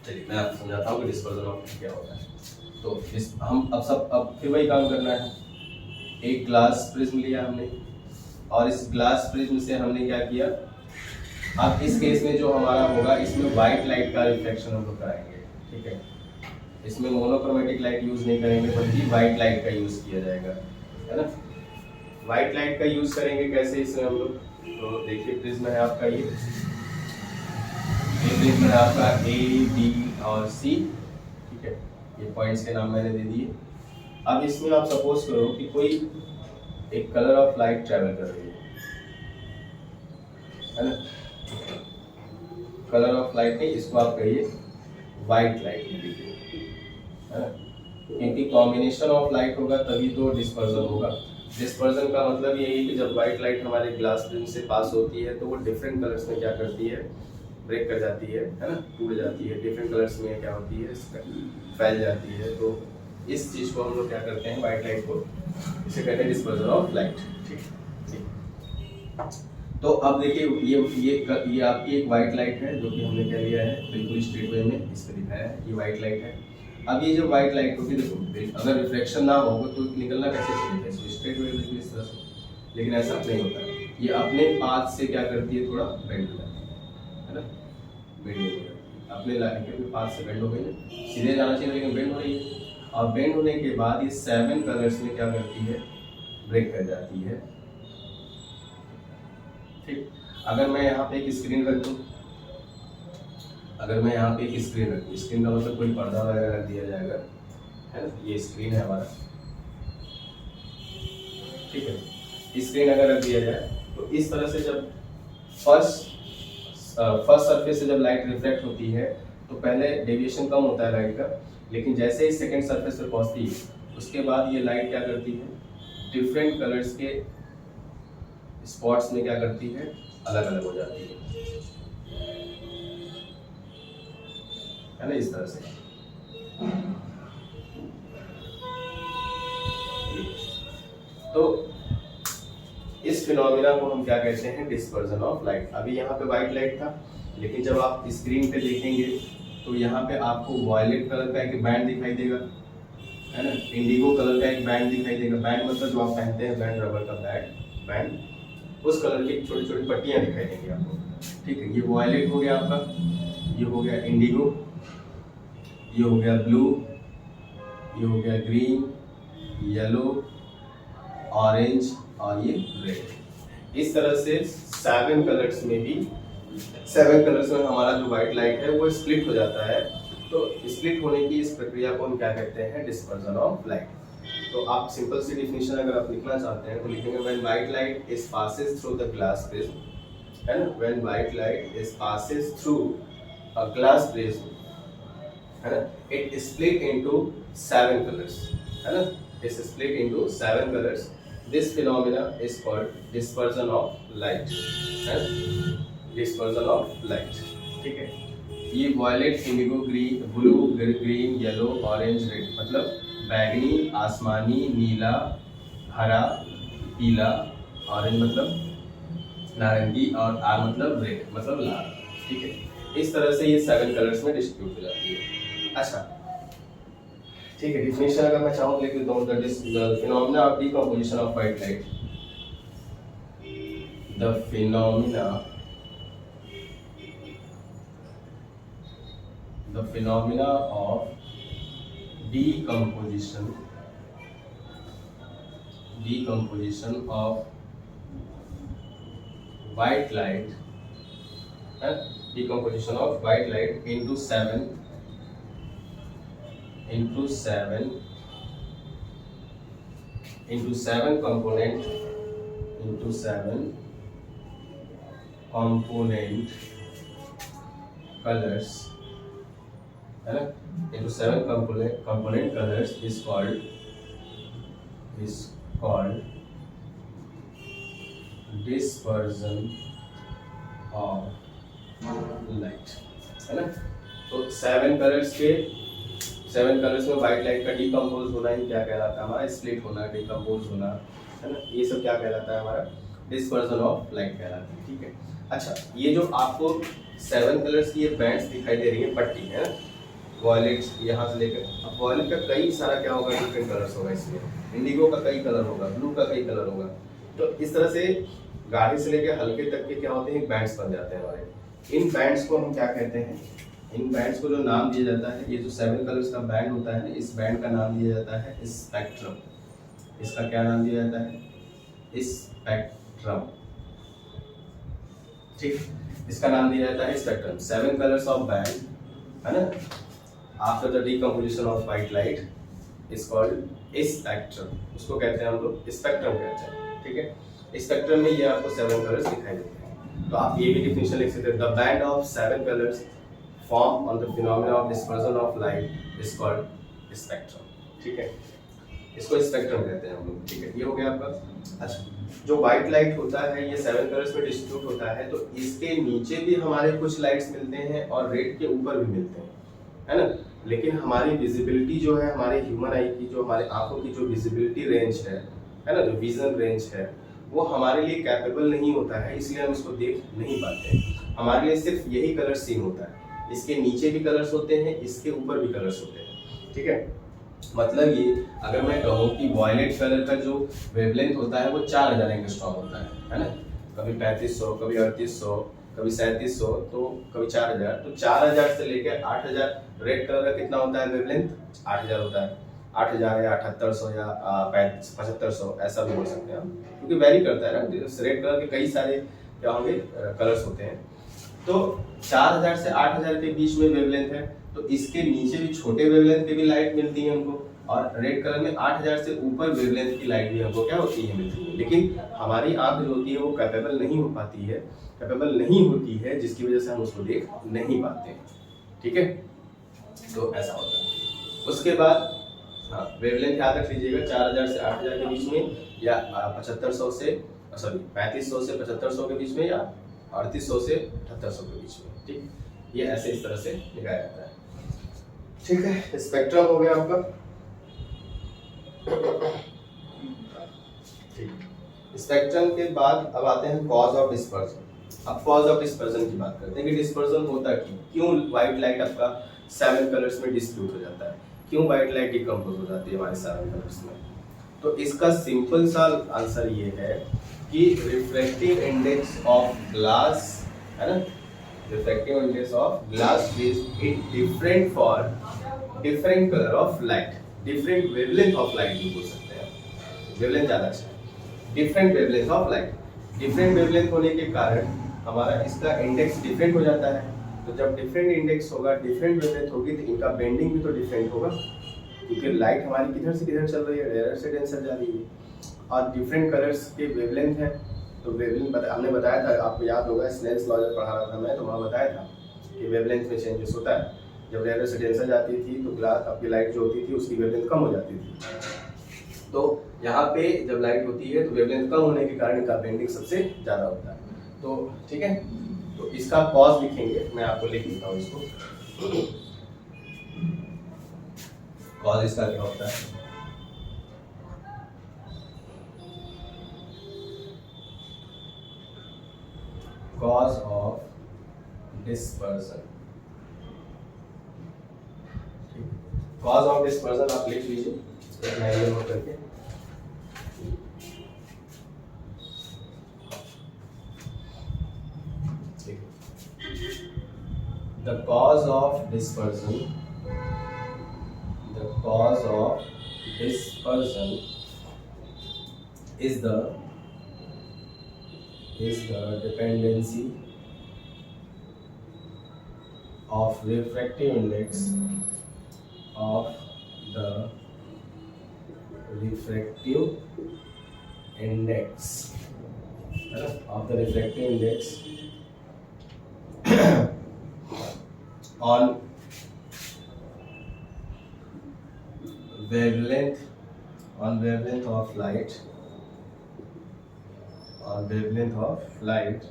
चलिए मैं आपको समझाता हूँ कि डिस्पर्जन ऑफ लाइट क्या होता है। तो इस हम अब फिर वही काम करना है। एक ग्लास प्रिज्म लिया हमने और इस ग्लास प्रिज्म से हमने क्या किया, अब इस केस में जो हमारा होगा इसमें व्हाइट लाइट का रिफ्लेक्शन हम लोग कराएंगे, ठीक है। इसमें मोनोक्रोमेटिक लाइट यूज नहीं करेंगे बल्कि व्हाइट लाइट का यूज किया जाएगा, है ना। व्हाइट लाइट का यूज करेंगे कैसे इसमें हम लोग, तो देखिए प्रिज्म है आपका ये प्रिज्म है आपका ए बी और सी, ठीक है। ये पॉइंट्स के नाम मैंने दे दिए। अब इसमें आप सपोज करो कि कोई एक कलर ऑफ लाइट ट्रेवल कर रही है ना। कलर ऑफ लाइट नहीं, इसको आप कहिए व्हाइट लाइट लीजिए, है ना, क्योंकि कॉम्बिनेशन ऑफ लाइट होगा तभी तो डिस्पर्जन होगा। डिस्पर्जन का मतलब यही है कि जब व्हाइट लाइट हमारे ग्लास प्रिज्म से पास होती है तो वो डिफरेंट कलर्स में क्या करती है, ब्रेक कर जाती है ना, टूट जाती है, डिफरेंट कलर्स में क्या होती है, फैल जाती है। तो इस चीज को हम लोग क्या करते हैं, व्हाइट लाइट को इसे कहते हैं डिस्पर्जन ऑफ लाइट, ठीक। तो अब देखिए ये आपकी एक व्हाइट लाइट है जो कि हमने क्या लिया है, बिल्कुल स्ट्रेट वे में इस पे दिखाया है, ये व्हाइट लाइट है। अब ये जो व्हाइट लाइट होगी, देखो अगर रिफ्लेक्शन ना हो तो निकलना कैसे चाहिए, स्ट्रेट वे में इस तरह से, लेकिन ऐसा नहीं होता है। ये अपने पाथ से क्या करती है, थोड़ा बेंड हो जाती है ना, बेंड हो जाती है अपने लाइन के पाथ से, बेंड हो गई है, सीधे जाना चाहिए लेकिन बेंड हो रही है। और बेंड होने के बाद ये 7 कलर्स में क्या करती है, ब्रेक कर जाती है, ठीक। अगर मैं यहाँ पे एक स्क्रीन रख दूँ, अगर मैं यहाँ पे एक स्क्रीन रख दूँ, स्क्रीन का मतलब कोई पर्दा वगैरह रख दिया जाएगा, है ना, ये स्क्रीन है हमारा, ठीक है। स्क्रीन अगर रख दिया जाए तो इस तरह से जब फर्स्ट सरफेस से जब लाइट रिफ्लेक्ट होती है तो पहले डेविएशन कम होता है लाइट का, लेकिन जैसे ही सेकंड सरफेस पे पहुंचती है उसके बाद ये लाइट क्या करती है, डिफरेंट कलर्स के स्पॉट्स में क्या करती है, अलग अलग हो जाती है ना, इस तरह से। तो इस फिनोमिना को हम क्या कहते हैं, डिस्पर्जन ऑफ लाइट। अभी यहाँ पे व्हाइट लाइट था, लेकिन जब आप स्क्रीन पे देखेंगे तो यहाँ पे आपको वॉयलेट कलर का एक बैंड दिखाई देगा, है ना, इंडिगो कलर का एक बैंड दिखाई देगा। बैंड मतलब जो आप पहनते हैं बैंड, रबर का बैंड, उस कलर की छोटी छोटी पट्टियाँ दिखाई देंगी आपको, ठीक है। ये वॉयलेट हो गया आपका, ये हो गया इंडिगो, ये हो गया ब्लू, ये हो गया ग्रीन, येलो, ऑरेंज और ये रेड। इस तरह से 7 कलर्स में भी, 7 कलर्स में हमारा जो व्हाइट लाइट है वो स्प्लिट हो जाता है। तो स्प्लिट होने की इस प्रक्रिया को हम क्या कहते हैं, डिस्पर्जन ऑफ लाइट। तो आप सिंपल सी डिफिनेशन अगर आप लिखना चाहते हैं तो लिखेंगे when white light is passes through the glass prism, है ना, when white light is passes through a glass prism, है ना, इट स्प्लिट इनटू 7 कलर्स, है ना, it split into 7 colours. This phenomena is called dispersion of light, है, dispersion of light, ठीक है। ये violet, indigo, green, blue, green, yellow, orange, red मतलब बैंगनी, आसमानी, नीला, हरा, पीला, ऑरेंज मतलब नारंगी और आर मतलब रेड मतलब लाल, ठीक है। इस तरह से ये 7 कलर्स में डिस्ट्रीब्यूट हो जाती है। अच्छा, ठीक है, डिफिनेशन अगर मैं चाहूँ लिख देता हूँ, the phenomena of decomposition of white light, the phenomena of decomposition of white light, decomposition of white light into 7 component colors, है ना, into 7 component colors is called dispersion of light, है ना। तो 7 कलर्स में व्हाइट लाइट का decompose होना ही क्या कहलाता है हमारा, स्प्लिट होना, डिकम्पोज होना, है ना, ये सब क्या कहलाता है हमारा, डिस्पर्जन ऑफ लाइट कहलाता है, ठीक है। अच्छा, ये जो आपको 7 कलर्स की ये बैंड्स दिखाई दे रही है, पट्टी है ना, वॉयलेट यहाँ से लेकर, अब वॉयलेट का कई सारा क्या होगा, डिफरेंट कलर्स होगा इसमें, इंडिगो का कई कलर होगा, ब्लू का कई कलर होगा। तो इस तरह से गाढ़े से लेकर हल्के तक के क्या होते हैं, बैंड्स बन जाते हैं हमारे। इन बैंड्स को हम क्या कहते हैं, इन बैंड्स को जो नाम दिया जाता है, ये जो 7 कलर्स का बैंड होता है, इस बैंड का नाम दिया जाता है स्पेक्ट्रम। इसका क्या नाम दिया जाता है, स्पेक्ट्रम। ठीक, इसका नाम दिया जाता है स्पेक्ट्रम। 7 कलर्स ऑफ बैंड, है ना, after the decomposition of white light is called spectrum. उसको कहते हैं हम लोग स्पेक्ट्रम कहते हैं। ठीक है, स्पेक्ट्रम में ये आपको 7 कलर्स दिखाई देते हैं। तो आप ये भी डिफिनेशन लिख सकते हैं, the band of 7 colours form on the phenomena of dispersion of light is called spectrum. ठीक है, इसको स्पेक्ट्रम कहते हैं हम लोग। ठीक है, ये हो गया आपका। अच्छा, जो व्हाइट लाइट होता है ये 7 कलर्स में डिस्ट्रीब्यूट होता है, तो इसके नीचे भी हमारे कुछ लाइट्स मिलते हैं और रेड के ऊपर भी मिलते हैं, है ना। लेकिन हमारी विजिबिलिटी जो है, हमारे ह्यूमन आई की जो, हमारे आंखों की जो विजिबिलिटी रेंज है ना, जो विजन रेंज है, वो हमारे लिए कैपेबल नहीं होता है, इसलिए हम इसको देख नहीं पाते। हमारे लिए सिर्फ यही कलर सीन होता है, इसके नीचे भी कलर्स होते हैं, इसके ऊपर भी कलर्स होते हैं। ठीक है, मतलब ये अगर मैं कहूँ कि वॉयलेट कलर का जो वेवलेंथ होता है वो 4000 एंगस्ट्रॉम होता है ना, कभी 3500, कभी 3800, कभी 3700, तो कभी 4000। तो 4000 से लेकर 8000 रेड कलर का कितना होता है वेवलेंथ, 8000 होता है। 8000 या 7800 या 7500 ऐसा भी बोल सकते हैं हम, क्योंकि वैरी करता है ना, रेड कलर के कई सारे क्या होंगे कलर्स होते हैं। तो 4000 से 8000 के बीच में वेवलेंथ है, तो इसके नीचे भी छोटे वेवलेंथ की भी लाइट मिलती है हमको, और रेड कलर में 8000 से ऊपर वेवलेंथ की लाइट भी हमको क्या होती है, मिलती है। लेकिन हमारी आंख जो होती है वो कैपेबल नहीं हो पाती है, कैपेबल नहीं होती है, जिसकी वजह से हम उसको देख नहीं पाते। ठीक है, तो ऐसा होता है। उसके बाद हाँ, वेवलेंथ याद रख लीजिएगा, 4000 से 8000 के बीच में, या 3500 से 7500 के बीच में, या 3800 से 7800 के बीच में। ठीक, ये ऐसे इस तरह से लिखा जाता है। ठीक है, स्पेक्ट्रम हो गया आपका। ठीक, स्पेक्ट्रम के बाद अब आते हैं कॉज ऑफ डिस्पर्जन। अब कॉज ऑफ डिस्पर्जन की बात करते हैं कि डिस्पर्जन होता क्यों व्हाइट लाइट आपका 7 कलर्स में डिस्ट्रीब्यूट हो जाता है, क्यों व्हाइट लाइट डिकम्पोज हो जाती है हमारे 7 कलर्स में। तो इसका सिंपल सा आंसर ये है कि रिफ्रैक्टिव इंडेक्स ऑफ ग्लास, है ना, refractive index of glass is different for different colour of light, different wavelength of light भी बोल सकते हैं, वेवलेंथ ज्यादा अच्छा है, different wavelength of light. Different wavelength होने के कारण हमारा इसका इंडेक्स डिफरेंट हो जाता है। तो जब डिफरेंट इंडेक्स होगा, डिफरेंट वेवलेंथ होगी, तो इनका बेंडिंग भी तो डिफरेंट होगा, क्योंकि लाइट हमारी किधर से किधर चल रही है, डेंसर से डेंसर जा रही है, और डिफरेंट कलर्स के वेवलेंथ है। तो वेवलेंथ हमने बताया था, आपको याद होगा, स्नेल्स लॉ जब पढ़ा रहा था मैं, तो वहाँ बताया था कि वेवलेंथ में चेंजेस होता है। जब रेडियो से डेंसर जाती थी तो ग्लास आपकी लाइट जो होती थी उसकी वेवलेंथ कम हो जाती थी। तो यहाँ पे जब लाइट होती है तो वेवलेंथ कम होने के कारण इनका बेंडिंग सबसे ज़्यादा होता है। तो ठीक है, तो इसका कॉज लिखेंगे, मैं आपको लिख देता हूँ इसको। कॉज इसका क्या होता है, cause of dispersion. Cause of dispersion आप लिख लीजिए एक लाइन में करके। The cause of dispersion, the cause of dispersion is the dependency of refractive index of the refractive index of the refractive index on wavelength of light, on wavelength of light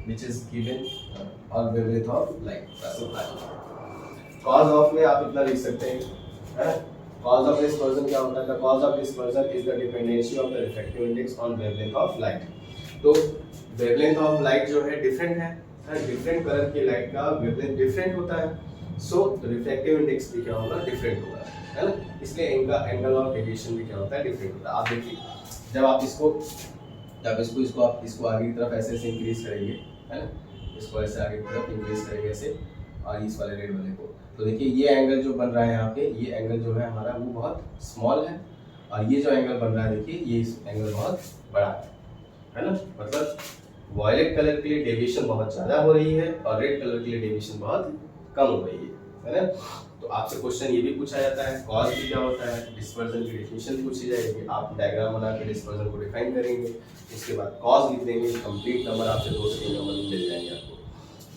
which is given on wavelength of light। cause of में आप इतना लिख सकते हैं, cause of dispersion क्या होता है, the cause of dispersion is the dependency of the refractive index on wavelength of light। तो wavelength of light जो है डिफरेंट है, डिफरेंट कलर की लाइट का वेवलेंथ डिफरेंट होता है, सो रिफ्रैक्टिव इंडेक्स भी क्या होगा, डिफरेंट होगा, है ना। इसलिए इनका एंगल ऑफ डेविएशन भी क्या होता है, डिफरेंट होता है। आप देखिए जब आप इसको आगे की तरफ ऐसे ऐसे इंक्रीज करेंगे, है ना, इसको ऐसे आगे की तरफ इंक्रीज करेंगे ऐसे, और इस वाले रेड वाले को, तो देखिए ये एंगल जो बन रहा है यहाँ पे, ये एंगल जो है हमारा वो बहुत स्मॉल है, और ये जो एंगल बन रहा है देखिए ये एंगल बहुत बड़ा है ना। मतलब वॉयलेट कलर के लिए डेविएशन बहुत ज़्यादा हो रही है और रेड कलर के लिए डेविएशन बहुत कम हो रही है ना। तो आपसे क्वेश्चन ये भी पूछा जाता है, कॉज भी क्या होता है, डिस्पर्जन की डेफिनेशन पूछी जाएगी, आप डायग्राम बना के डिस्पर्जन को डिफाइन करेंगे, उसके बाद कॉज लिख देंगे, कंप्लीट नंबर आपसे 2 से 3 नंबर मिल जाएंगे आपको।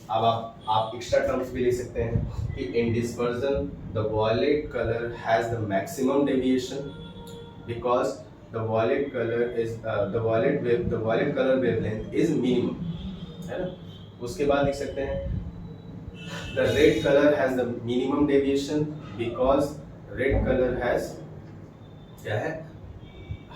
अब आप एक्स्ट्रा टर्म्स भी ले सकते हैं कि in dispersion the violet colour has the maximum deviation because the violet color wavelength is minimum, है ना। उसके बाद लिख सकते हैं the red color has the minimum deviation because red color has क्या है,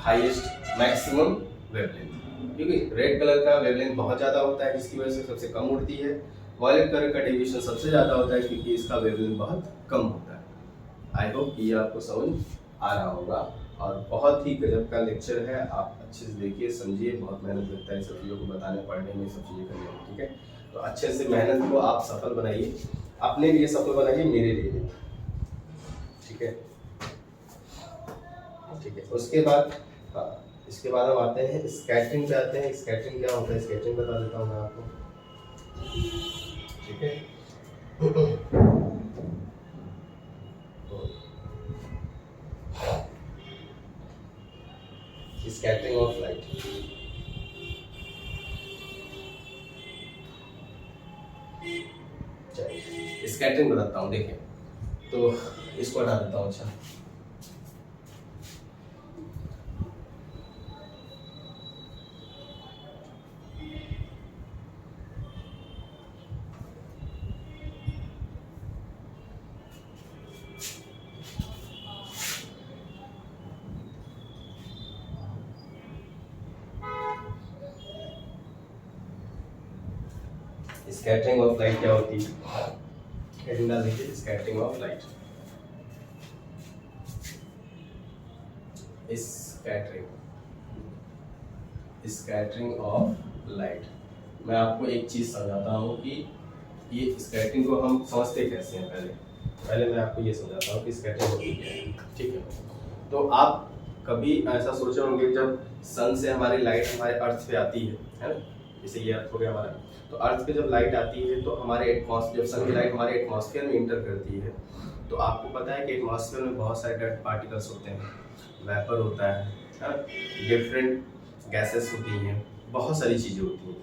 highest maximum wavelength, क्योंकि रेड कलर का वेवलेंथ बहुत ज़्यादा होता है जिसकी वजह से सबसे कम उड़ती है। वॉयलेट कलर का डेविएशन सबसे ज़्यादा होता है क्योंकि इसका वेवलेंथ बहुत कम होता है। आई होप ये आपको समझ आ रहा होगा, और बहुत ही गजब का लेक्चर है, आप अच्छे से देखिए समझिए, बहुत मेहनत लगता है सब चीज़ों को बताने पढ़ने में, सब चीज़ें करने में, ठीक है। तो अच्छे से मेहनत को आप सफल बनाइए, अपने लिए सफल बनाइए, मेरे लिए नहीं, ठीक है। ठीक है, उसके बाद हाँ, इसके बाद हम आते हैं स्कैटरिंग पे आते हैं। स्कैटरिंग क्या होता है, स्कैटरिंग बता देता हूँ मैं आपको, ठीक है। स्कैटरिंग ऑफ लाइट, चलिए स्कैटरिंग बताता हूँ, देखिए तो इसको हटा देता हूँ। अच्छा, स्कैटरिंग ऑफ लाइट क्या होती है, हेडिंग डाल दीजिए scattering of light. Scattering of light, मैं आपको एक चीज समझाता हूँ कि ये स्कैटरिंग को हम समझते कैसे हैं। पहले मैं आपको ये समझाता हूँ कि स्कैटरिंग होती क्या है, ठीक है। तो आप कभी ऐसा सोचे होंगे जब सन से हमारी लाइट हमारे अर्थ पे आती है ना, जैसे ये अर्थ हो गया हमारा, तो अर्थ पे जब लाइट आती है तो हमारे एटमॉस्फेयर, जब सन की लाइट हमारे एटमॉस्फेयर में इंटर करती है, तो आपको पता है कि एटमॉस्फेयर में बहुत सारे डर्ट पार्टिकल्स होते हैं, वेपर होता है, डिफरेंट गैसेस होती हैं, बहुत सारी चीज़ें होती हैं।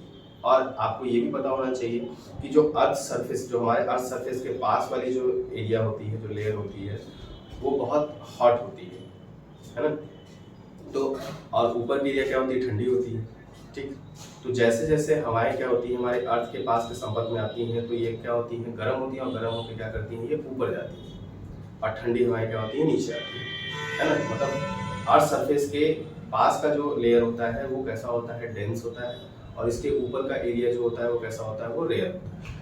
और आपको ये भी पता होना चाहिए कि जो अर्थ सरफेस, जो हमारे अर्थ सरफेस के पास वाली जो एरिया होती है, जो लेयर होती है, वो बहुत हॉट होती है ना। तो और ऊपर की एरिया क्या होती है, ठंडी होती है, ठीक। तो जैसे जैसे हवाएं क्या होती हैं हमारे अर्थ के पास के संपर्क में आती हैं, तो ये क्या होती हैं, गर्म होती हैं, और गर्म होकर क्या करती हैं, ये ऊपर जाती हैं, और ठंडी हवाएं क्या होती हैं, नीचे आती है ना। मतलब अर्थ सरफेस के पास का जो लेयर होता है वो कैसा होता है, डेंस होता है, और इसके ऊपर का एरिया जो होता है वो कैसा होता है, वो रेयर होता है।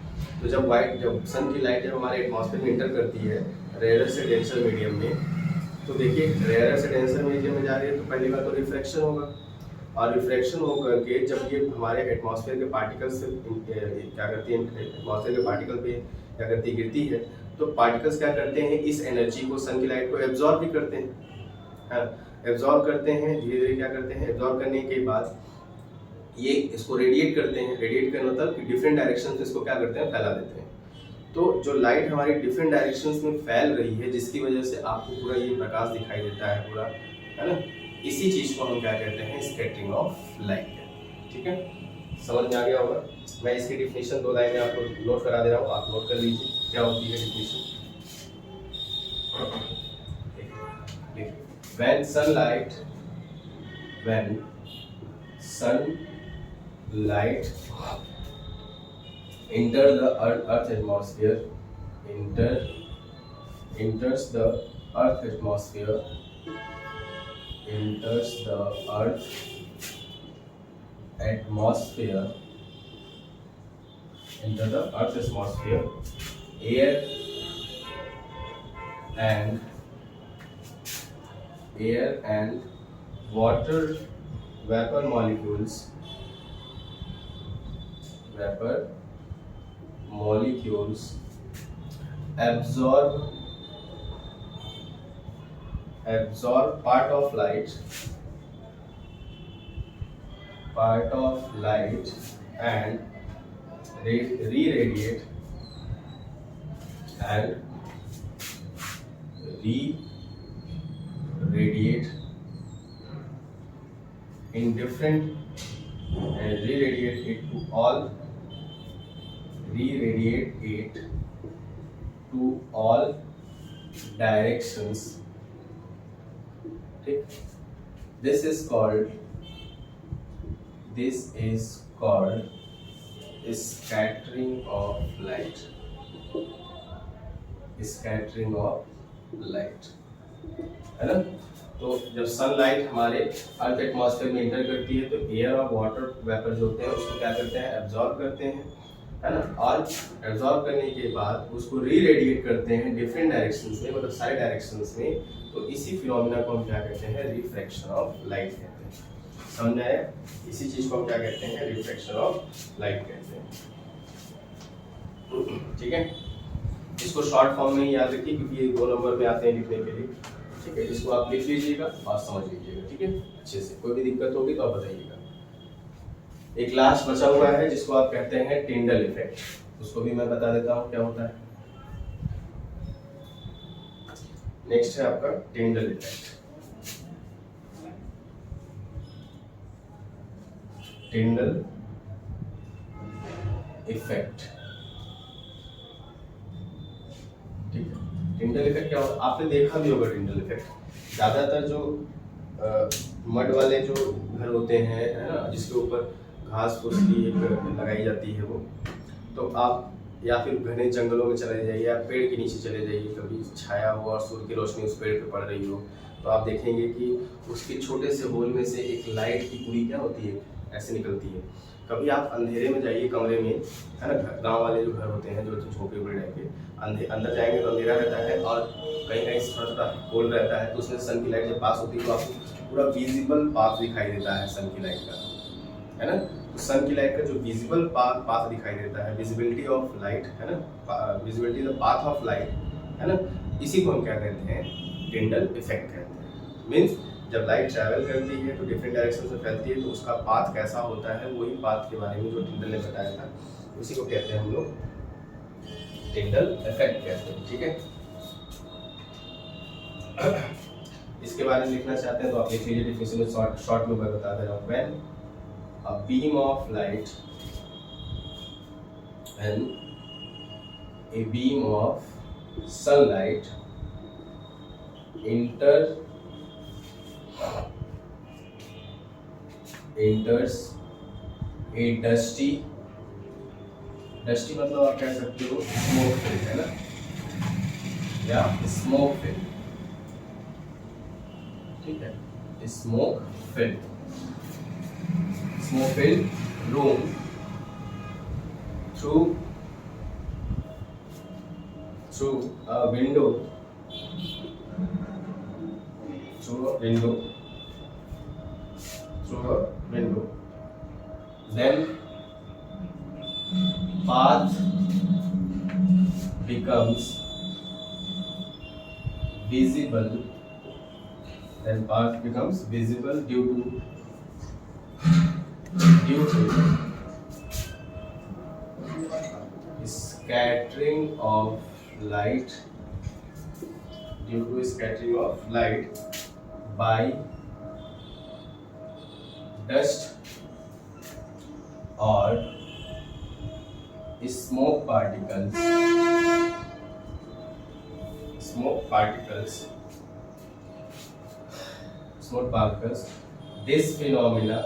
तो जब सन की लाइट जब हमारे एटमॉस्फेयर में इंटर करती है रेयर से डेंसर मीडियम में, तो देखिए रेयर से डेंसर मीडियम में जा रही है, तो पहली बार तो रिफ्रैक्शन होगा, और रिफ्रैक्शन होकर के जब ये हमारे एटमॉस्फेयर के पार्टिकल्स से क्या करती है, एटमॉस्फेयर के पार्टिकल पे क्या करती है, गिरती है, तो पार्टिकल्स क्या करते हैं, इस एनर्जी को, सन की लाइट को एब्जॉर्ब भी करते हैं, एब्जॉर्ब करते हैं, धीरे धीरे क्या करते हैं, एब्जॉर्ब करने के बाद ये इसको रेडिएट करते हैं। रेडिएट करने मतलब कि डिफरेंट डायरेक्शन से इसको क्या करते हैं, फैला देते हैं। तो जो लाइट हमारी डिफरेंट डायरेक्शंस में फैल रही है, जिसकी वजह से आपको पूरा ये प्रकाश दिखाई देता है पूरा, है ना, इसी चीज़ को हम क्या कहते हैं, स्कैटरिंग ऑफ लाइट, ठीक है। समझ में आ गया होगा। मैं इसकी डिफिनीशन 2 लाइन में आपको नोट करा दे रहा हूँ, आप नोट कर लीजिए क्या होती है definition. When sunlight enter the earth atmosphere, enters the earth atmosphere, enters the earth atmosphere, enter the earth atmosphere, air and air and water vapor molecules absorb part of light and re-radiate in different and re-radiate it to all directions. ठीक, this is called scattering of light. है ना? तो जब sunlight हमारे earth atmosphere में inter करती है तो एयर और वाटर वेपर जो होते हैं उसको क्या करते हैं, एब्जॉर्ब करते हैं, है ना? और एब्जॉर्ब करने के बाद उसको री रेडिएट करते हैं डिफरेंट डायरेक्शंस में, मतलब सारे डायरेक्शंस में। तो इसी फिनोमेना को हम क्या कहते हैं, रिफ्रैक्शन ऑफ लाइट कहते हैं। समझ में आया? इसी चीज को हम क्या कहते हैं, रिफ्रैक्शन ऑफ लाइट कहते हैं। ठीक है, इसको शॉर्ट फॉर्म में ही याद रखिए क्योंकि ये 2 नंबर में आते हैं लिखने के लिए। ठीक है, इसको आप लिख लीजिएगा और समझ लीजिएगा। ठीक है, अच्छे से। कोई भी दिक्कत होगी तो आप बताइएगा। एक लास्ट बचा हुआ है जिसको आप कहते हैं टिंडल इफेक्ट, उसको भी मैं बता देता हूँ क्या होता है। नेक्स्ट है आपका टिंडल इफेक्ट। टिंडल इफेक्ट, ठीक है। टिंडल इफेक्ट क्या होता है, आपने देखा भी होगा। टिंडल इफेक्ट ज्यादातर जो मड वाले जो घर होते हैं, है ना, जिसके ऊपर घास फूस की एक लगाई जाती है वो, तो आप या फिर घने जंगलों में चले जाइए या पेड़ के नीचे चले जाइए, कभी छाया हो और सूर्य की रोशनी उस पेड़ पे पड़ रही हो, तो आप देखेंगे कि उसके छोटे से होल में से एक लाइट की पूरी क्या होती है, ऐसे निकलती है। कभी आप अंधेरे में जाइए कमरे में, है ना, गांव वाले जो घर होते हैं जो झोपड़े उपड़े टाइप के, अंदर जाएंगे तो अंधेरा रहता है और कहीं कहीं थोड़ा थोड़ा होल रहता है, तो उसमें सन की लाइट जब पास होती है तो आपको पूरा विजिबल पाथ दिखाई देता है सन की लाइट का, है ना। तो सन की लाइट का जो विजिबल पाथ दिखाई देता है, विजिबिलिटी ऑफ लाइट, है ना, visibility the path of light, है ना, इसी को हम क्या कहते हैं, टिंडल इफेक्ट कहते हैं। मीन्स जब लाइट ट्रैवल करती है तो डिफरेंट डायरेक्शन से फैलती है, तो उसका पाथ कैसा होता है, वही पाथ के बारे में जो टिंडल ने बताया था, उसी को कहते हैं हम लोग टिंडल इफेक्ट कहते हैं। ठीक है, इसके बारे में लिखना चाहते हैं तो आप लिख लीजिए, डिफिनेशन में शॉर्ट में मैं बता दे रहा हूँ। When a beam of light and a beam of sunlight enters a dusty मतलब आप कह सकते हो स्मोक फिल्ड, है ना, या स्मोक फिल्ड। ठीक है, smoke field room through a window then path becomes visible due to scattering of light by dust or smoke particles. This phenomena